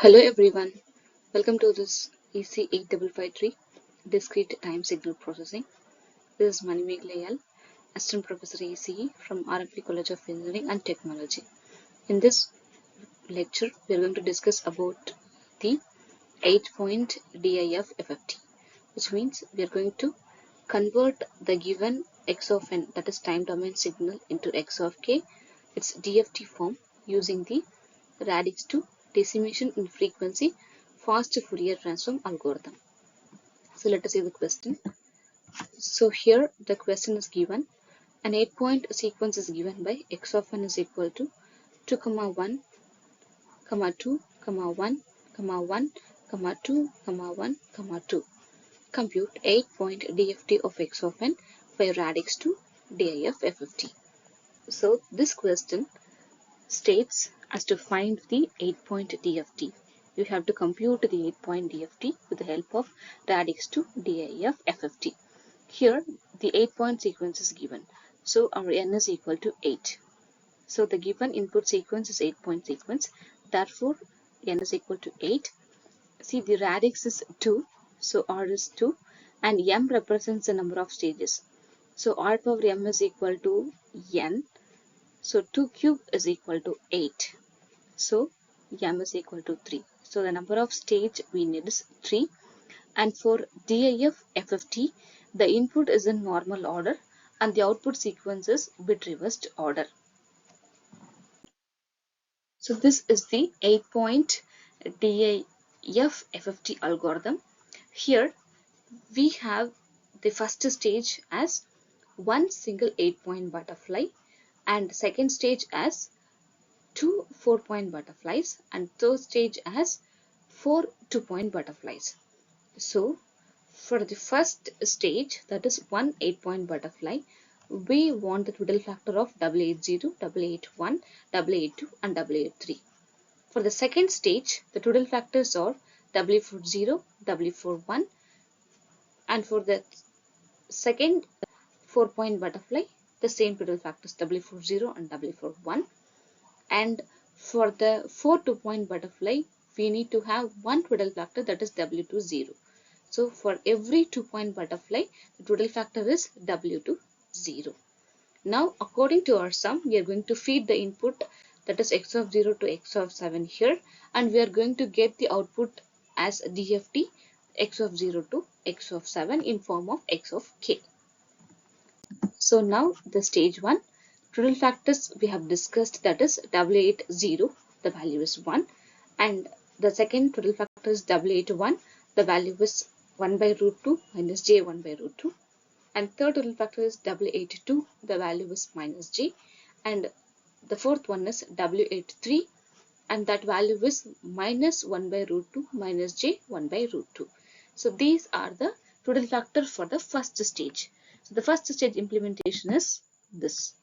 Hello everyone, welcome to this EC8553 Discrete Time Signal Processing. This is Manimeglayal, Assistant Professor ECE from R.M.K College of Engineering and Technology. In this lecture, we are going to discuss about the 8-point DIF FFT, which means we are going to convert the given x of n, that is time domain signal, into x of k, its DFT form, using the radix to decimation in frequency fast Fourier transform algorithm. So let us see the question. So here the question is given. An 8-point sequence is given by x of n is equal to 2, 1, 2, 1, 1, 2, 1, 2. Compute 8-point DFT of x of n by radix to DIF FFT. So this question states as to find the 8-point DFT. You have to compute the 8-point DFT with the help of radix to DIF FFT. Here the 8-point sequence is given. So our n is equal to 8. So the given input sequence is 8-point sequence. Therefore n is equal to 8. See, the radix is 2. So r is 2 and m represents the number of stages. So r power m is equal to n. So 2 cube is equal to 8. So m is equal to 3. So the number of stage we need is 3. And for DIF FFT, the input is in normal order and the output sequence is bit reversed order. So this is the 8-point DIF FFT algorithm. Here we have the first stage as one single 8-point butterfly and second stage as 2 4-point butterflies and third stage as 4 2-point butterflies. So for the first stage, that is one 8-point butterfly, we want the twiddle factor of 880, 881, 882 and 883. For the second stage, the twiddle factors are 840, 841, and for the second 4-point butterfly, the same twiddle factors 840 and 841. And for the 4 2-point butterfly, we need to have one twiddle factor, that is W20. So for every 2-point butterfly, the twiddle factor is W20. Now according to our sum, we are going to feed the input, that is x of 0 to x of 7 here, and we are going to get the output as DFT x of 0 to x of 7 in form of x of k. So now the stage 1 twiddle factors we have discussed, that is 880, the value is 1, and the second twiddle factor is 881, the value is 1 by root 2 minus j 1 by root 2, and third twiddle factor is 882, the value is minus j, and the fourth one is 883, and that value is minus 1 by root 2 minus j 1 by root 2. So these are the twiddle factors for the first stage. So the first stage implementation is this.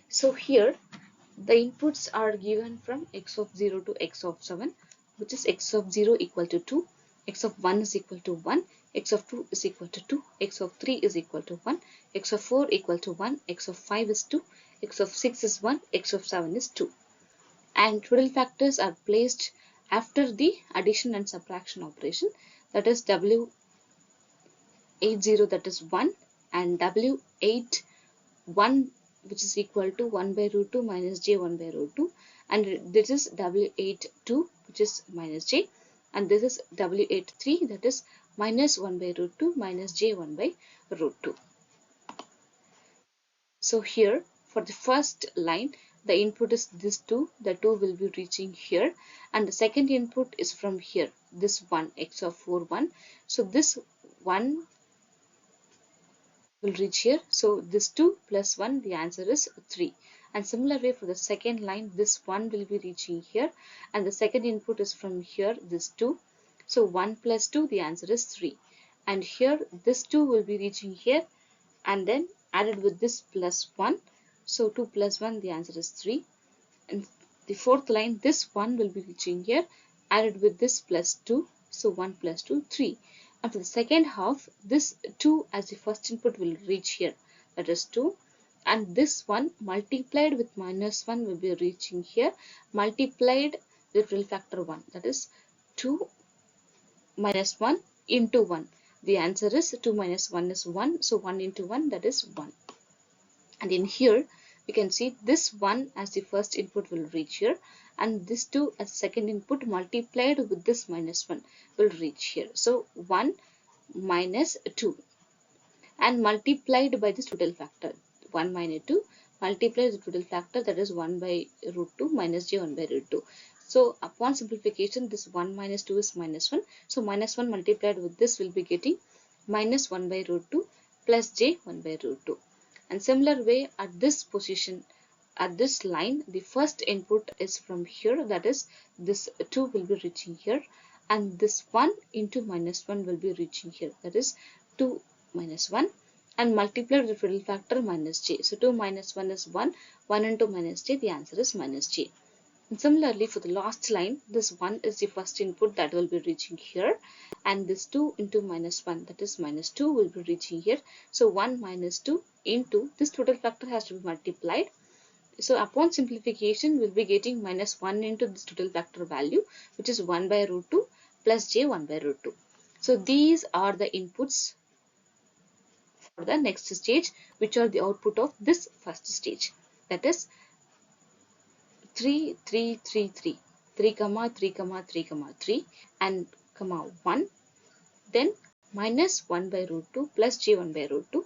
So here the inputs are given from x of 0 to x of 7, which is x of 0 equal to 2, x of 1 is equal to 1, x of 2 is equal to 2, x of 3 is equal to 1, x of 4 equal to 1, x of 5 is 2, x of 6 is 1, x of 7 is 2. And twiddle factors are placed after the addition and subtraction operation, that is W80, that is 1, and W81, which is equal to 1 by root 2 minus j 1 by root 2, and this is W82, which is minus j, and this is W83, that is minus 1 by root 2 minus j 1 by root 2. So here for the first line, the input is this 2, the 2 will be reaching here, and the second input is from here, this 1, x of 4 1, so this 1 will reach here, so this 2 plus 1, the answer is 3. And similar way for the second line, this 1 will be reaching here, and the second input is from here, this 2, so 1 plus 2, the answer is 3. And here this 2 will be reaching here, and then added with this plus 1, so 2 plus 1, the answer is 3. And the fourth line, this 1 will be reaching here, added with this plus 2, so 1 plus 2, 3. And for the second half, this 2 as the first input will reach here, that is 2, and this one multiplied with minus 1 will be reaching here, multiplied the total factor 1, that is 2 minus 1 into 1. The answer is 2 minus 1 is 1, so 1 into 1, that is 1. And in here we can see this 1 as the first input will reach here, and this 2 as second input multiplied with this minus 1 will reach here. So 1 minus 2 and multiplied by this total factor 1 minus 2 multiplied the total factor, that is 1 by root 2 minus j 1 by root 2. So upon simplification, this 1 minus 2 is minus 1. So minus 1 multiplied with this will be getting minus 1 by root 2 plus j 1 by root 2. And similar way at this position, at this line, the first input is from here, that is this 2 will be reaching here, and this 1 into minus 1 will be reaching here, that is 2 minus 1, and multiply with the total factor minus j. So 2 minus 1 is 1, 1 into minus j, the answer is minus j. And similarly for the last line, this 1 is the first input that will be reaching here, and this 2 into minus 1, that is minus 2, will be reaching here. So 1 minus 2 into this total factor has to be multiplied. So upon simplification, we'll be getting minus 1 into this total factor value, which is 1 by root 2 plus j 1 by root 2. So these are the inputs for the next stage, which are the output of this first stage, that is 3 3 3 3 3 comma 3 comma 3 comma 3 and comma 1, then minus 1 by root 2 plus j 1 by root 2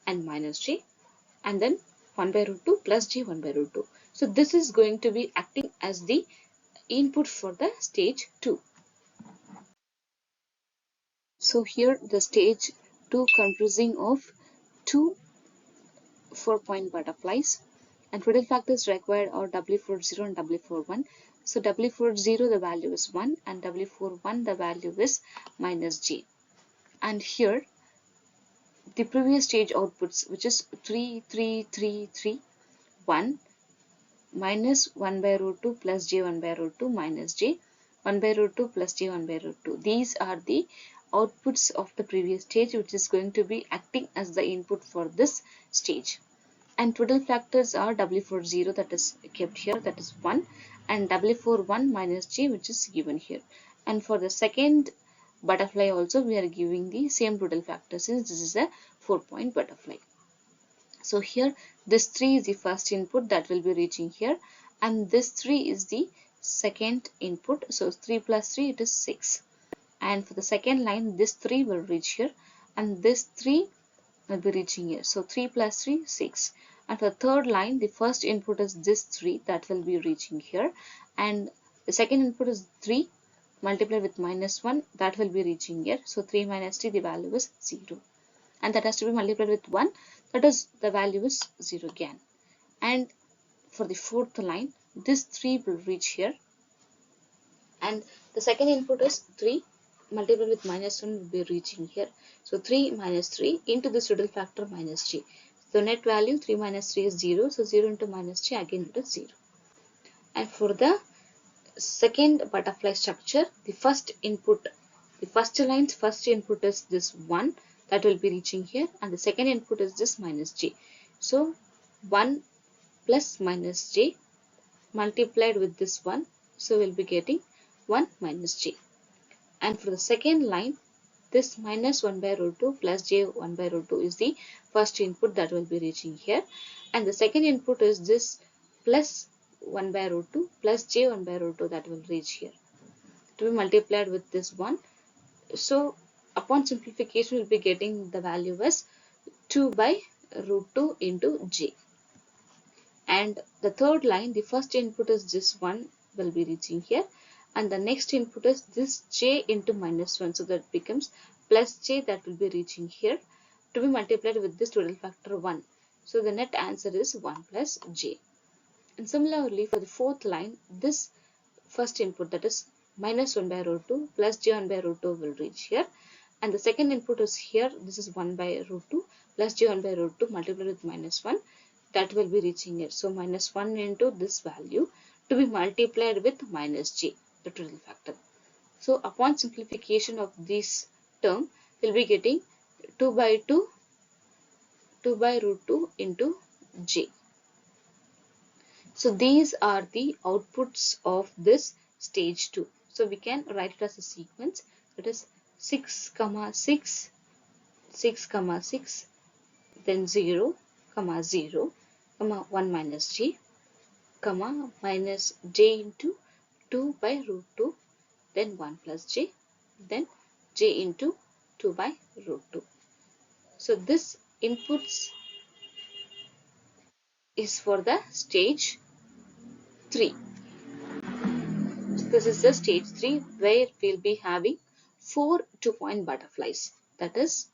and minus j, and then 1 by root 2 plus j 1 by root 2. So this is going to be acting as the input for the stage 2. So here the stage 2 comprising of two 4-point butterflies, and total factors required are W40 and W41. So W40 the value is 1 and W41 the value is minus j. And here the previous stage outputs, which is 3 3 3 3 1 minus 1 by root 2 plus j 1 by root 2 minus j 1 by root 2 plus j 1 by root 2. These are the outputs of the previous stage, which is going to be acting as the input for this stage. And total factors are W40 that is kept here, that is 1, and W41 minus j, which is given here. And for the second butterfly also we are giving the same total factor, since this is a 4-point butterfly. So here this 3 is the first input that will be reaching here, and this 3 is the second input. So 3 plus 3, it is 6. And for the second line, this 3 will reach here, and this 3 will be reaching here. So 3 plus 3, 6. And for the third line, the first input is this 3 that will be reaching here, and the second input is 3 multiplied with minus 1 that will be reaching here. So 3 minus 3, the value is 0, and that has to be multiplied with 1, that is the value is 0 again. And for the fourth line, this 3 will reach here, and the second input is 3 multiplied with minus 1 will be reaching here. So 3 minus 3 into this total factor minus j. So net value 3 minus 3 is 0. So 0 into minus j, again it is 0. And for the second butterfly structure, the first input, the first line's first input is this 1 that will be reaching here, and the second input is this minus j. So 1 plus minus j multiplied with this 1, so we'll be getting 1 minus j. And for the second line, this minus 1 by root 2 plus j 1 by root 2 is the first input that will be reaching here, and the second input is this plus 1 by root 2 plus j 1 by root 2 that will reach here, to be multiplied with this 1. So upon simplification, we'll be getting the value as 2 by root 2 into j. And the third line, the first input is this 1 will be reaching here, and the next input is this j into minus 1, so that becomes plus j that will be reaching here, to be multiplied with this total factor 1. So the net answer is 1 plus j. And similarly for the fourth line, this first input, that is minus 1 by root 2 plus j 1 by root 2 will reach here, and the second input is here, this is 1 by root 2 plus j 1 by root 2 multiplied with minus 1, that will be reaching here. So minus 1 into this value to be multiplied with minus j, the total factor. So upon simplification of this term, we'll be getting 2 by 2, 2 by root 2 into j. So these are the outputs of this stage 2. So we can write it as a sequence, that is 6 comma 6, 6 comma 6, then 0 comma 0 comma 1 minus j comma minus j into 2 by root 2, then 1 plus j, then j into 2 by root 2. So this inputs is for the stage 3. This is the stage 3 where we'll be having 4 2-point butterflies. That is,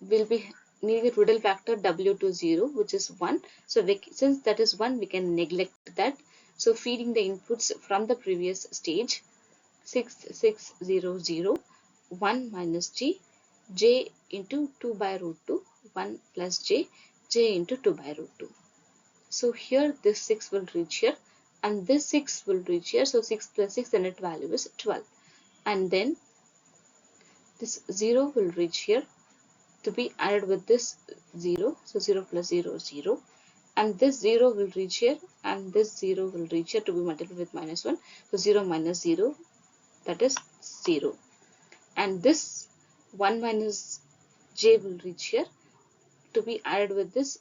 we'll be needing a Rudel factor W to 0, which is 1. So since that is 1, we can neglect that. So feeding the inputs from the previous stage, 6 6 0 0, 1 minus j into 2 by root 2, 1 plus j into 2 by root 2. So here this 6 will reach here and this 6 will reach here. So 6 plus 6, the net value is 12. And then this 0 will reach here to be added with this 0. So 0 plus 0 is 0. And this 0 will reach here and this 0 will reach here to be multiplied with minus 1. So 0 minus 0, that is 0. And this 1 minus j will reach here to be added with this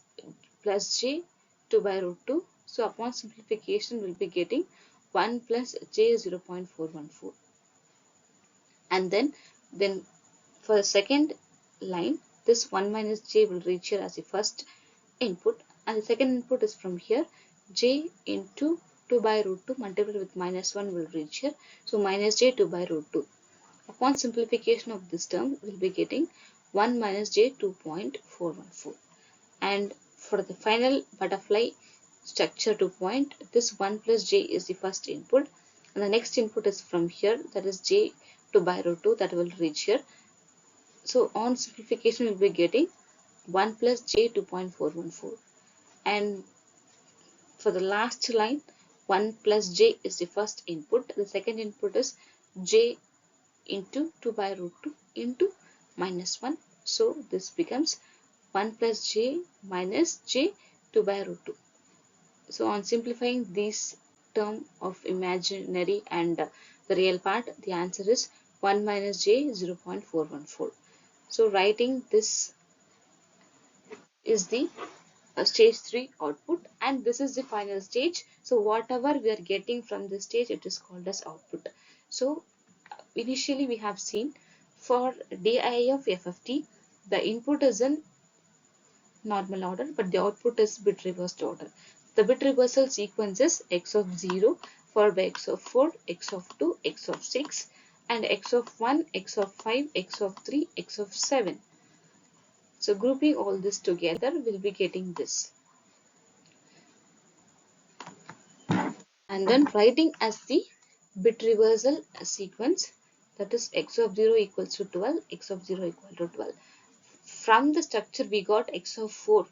plus j 2 by root 2. So upon simplification, we'll be getting 1 plus j 0.414. And then for the second line, this 1 minus j will reach here as the first input, and the second input is from here, j into 2 by root 2 multiplied with minus 1 will reach here. So minus j 2 by root 2. Upon simplification of this term, we'll be getting 1 minus j 2.414. And for the final butterfly structure to point, this 1 plus j is the first input, and the next input is from here, that is j 2 by root 2, that will reach here. So on simplification, we'll be getting 1 plus j 2.414. And for the last line, 1 plus j is the first input. The second input is j into 2 by root 2 into minus 1. So this becomes 1 plus j minus j 2 by root 2. So on simplifying this term of imaginary and the real part, the answer is 1 minus j 0.414. So writing this is the stage 3 output, and this is the final stage. So whatever we are getting from this stage, it is called as output. So initially we have seen for DIF FFT, the input is in normal order, but the output is bit reversed order. The bit reversal sequence is x of 0 followed by x of 4, x of 2, x of 6, and x of 1, x of 5, x of 3, x of 7. So grouping all this together, we'll be getting this. And then writing as the bit reversal sequence, that is x of 0 equals to 12, x of 0 equal to 12. From the structure we got x of 4,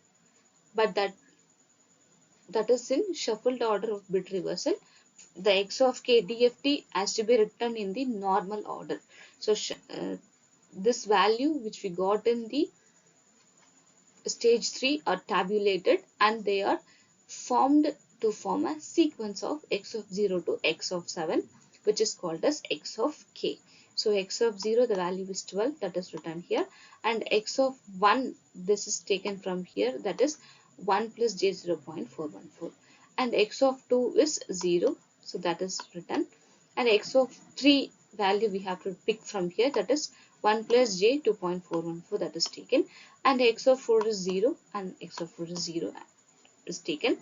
but that is in shuffled order of bit reversal. The x of k DFT has to be written in the normal order. So this value which we got in the stage 3 are tabulated and they are formed to form a sequence of x of 0 to x of 7, which is called as x of k. So x of 0, the value is 12, that is written here, and x of 1, this is taken from here, that is 1 plus j 0.414, and x of 2 is 0, so that is written, and x of 3 value we have to pick from here, that is 1 plus j 2.414, that is taken, and x of 4 is 0 and x of 4 is 0 is taken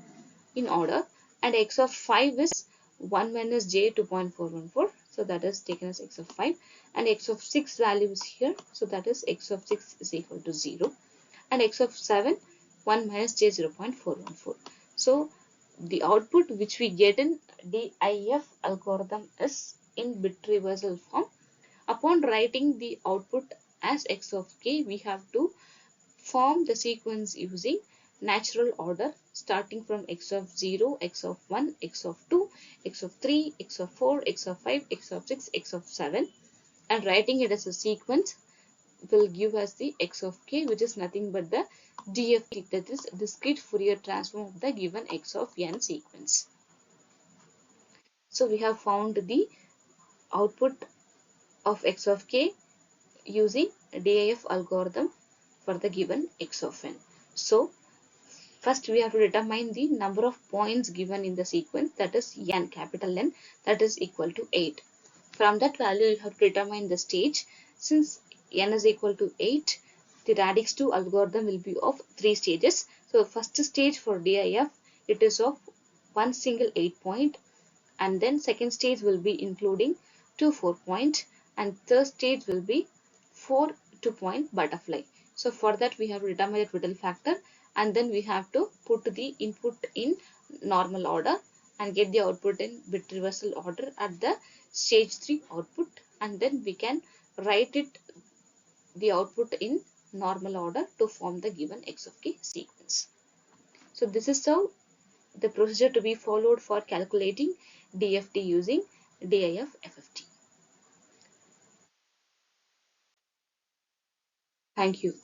in order, and x of 5 is 1 minus j 2.414, so that is taken as x of 5, and x of 6 value is here, so that is x of 6 is equal to 0, and x of 7 1 minus j 0.414. So the output which we get in DIF algorithm is in bit reversal form. Upon writing the output as x of k, we have to form the sequence using natural order, starting from x of 0, x of 1, x of 2, x of 3, x of 4, x of 5, x of 6, x of 7, and writing it as a sequence will give us the x of k, which is nothing but the DFT, that is discrete Fourier transform of the given x of n sequence. So we have found the output of x of k using DIF algorithm for the given x of n. So first we have to determine the number of points given in the sequence, that is n, capital N, that is equal to 8. From that value you have to determine the stage. Since n is equal to 8, the radix 2 algorithm will be of 3 stages. So first stage for DIF, it is of one single 8 point, and then second stage will be including 2 4-point, and third stage will be 4 2-point butterfly. So for that we have to determine the total factor, and then we have to put the input in normal order and get the output in bit reversal order at the stage 3 output, and then we can write it the output in normal order to form the given x of k sequence. So this is how the procedure to be followed for calculating DFT using DIF FFT. Thank you.